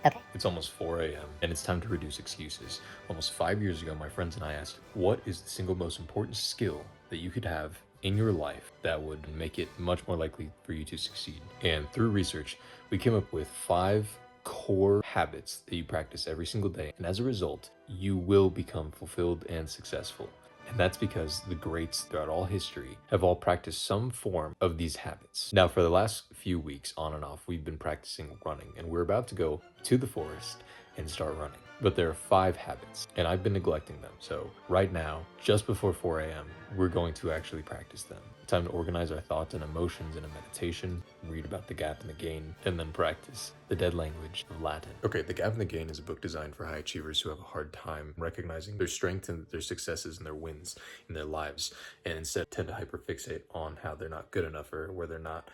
Okay. It's almost 4 a.m. and it's time to reduce excuses. Almost 5 years ago, my friends and I asked, what is the single most important skill that you could have in your life that would make it much more likely for you to succeed? And through research, we came up with 5 core habits that you practice every single day. And as a result, you will become fulfilled and successful. And that's because the greats throughout all history have all practiced some form of these habits. Now, for the last few weeks, on and off, we've been practicing running, and we're about to go to the forest and start running. But there are 5 habits, and I've been neglecting them. So right now, just before 4 a.m., we're going to actually practice them. Time to organize our thoughts and emotions in a meditation, read about the gap and the gain, and then practice the dead language of Latin. Okay, The Gap and the Gain is a book designed for high achievers who have a hard time recognizing their strength and their successes and their wins in their lives, and instead tend to hyperfixate on how they're not good enough or where they're not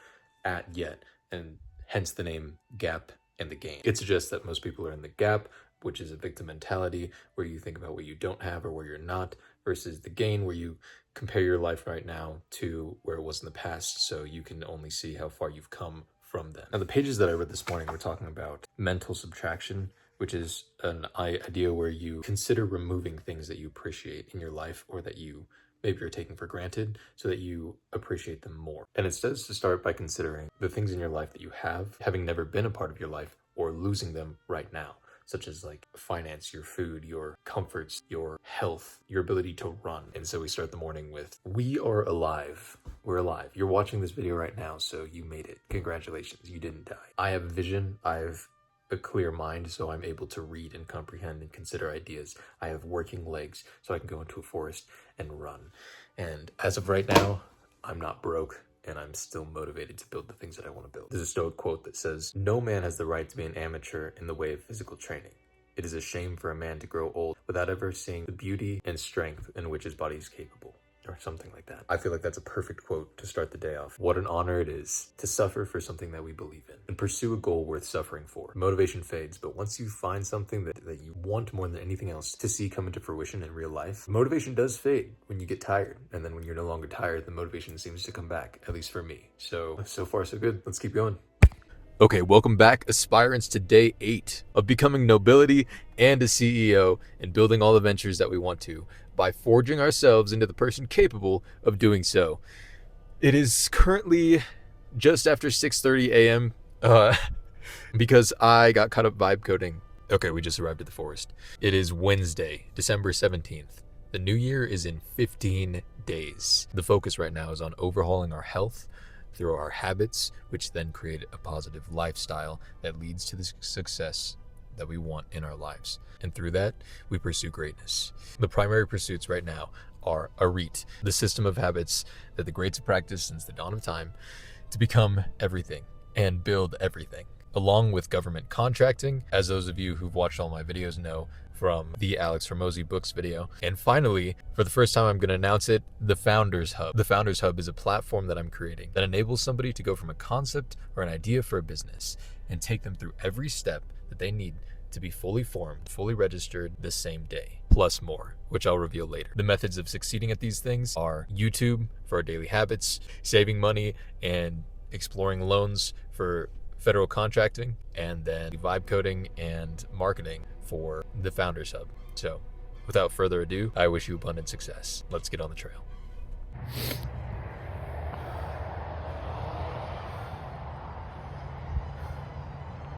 at yet, and hence the name Gap and the Gain. It suggests that most people are in the gap, which is a victim mentality where you think about what you don't have or where you're not, versus the gain where you compare your life right now to where it was in the past, so you can only see how far you've come from them. Now, the pages that I read this morning were talking about mental subtraction, which is an idea where you consider removing things that you appreciate in your life or that you maybe you're taking for granted so that you appreciate them more. And it says to start by considering the things in your life that you have, having never been a part of your life, or losing them right now, such as like finance, your food, your comforts, your health, your ability to run. And so we start the morning with, we are alive. We're alive. You're watching this video right now, so you made it. Congratulations, you didn't die. I have a vision. I have a clear mind, so I'm able to read and comprehend and consider ideas. I have working legs, so I can go into a forest and run. And as of right now, I'm not broke, and I'm still motivated to build the things that I want to build. There's a Stoic quote that says, "No man has the right to be an amateur in the way of physical training. It is a shame for a man to grow old without ever seeing the beauty and strength in which his body is capable." Or something like that. I feel like that's a perfect quote to start the day off. What an honor it is to suffer for something that we believe in and pursue a goal worth suffering for. Motivation fades, but once you find something that you want more than anything else to see come into fruition in real life, motivation does fade when you get tired. And then when you're no longer tired, the motivation seems to come back, at least for me. So far so good. Let's keep going. Okay, welcome back, aspirants, to day 8 of becoming nobility and a CEO and building all the ventures that we want to by forging ourselves into the person capable of doing so. It is currently just after 6:30 a.m. Because I got caught up vibe coding. Okay, we just arrived at the forest. It is Wednesday, December 17th. The new year is in 15 days. The focus right now is on overhauling our health through our habits, which then create a positive lifestyle that leads to the success that we want in our lives. And through that, we pursue greatness. The primary pursuits right now are ARETE, the system of habits that the greats have practiced since the dawn of time to become everything and build everything, along with government contracting, as those of you who've watched all my videos know from the Alex Hormozi Books video. And finally, for the first time, I'm going to announce it, the Founders Hub. The Founders Hub is a platform that I'm creating that enables somebody to go from a concept or an idea for a business and take them through every step that they need to be fully formed, fully registered the same day, plus more, which I'll reveal later. The methods of succeeding at these things are YouTube for our daily habits, saving money and exploring loans for federal contracting, and then vibe coding and marketing for the Founders Hub. So without further ado, I wish you abundant success. Let's get on the trail.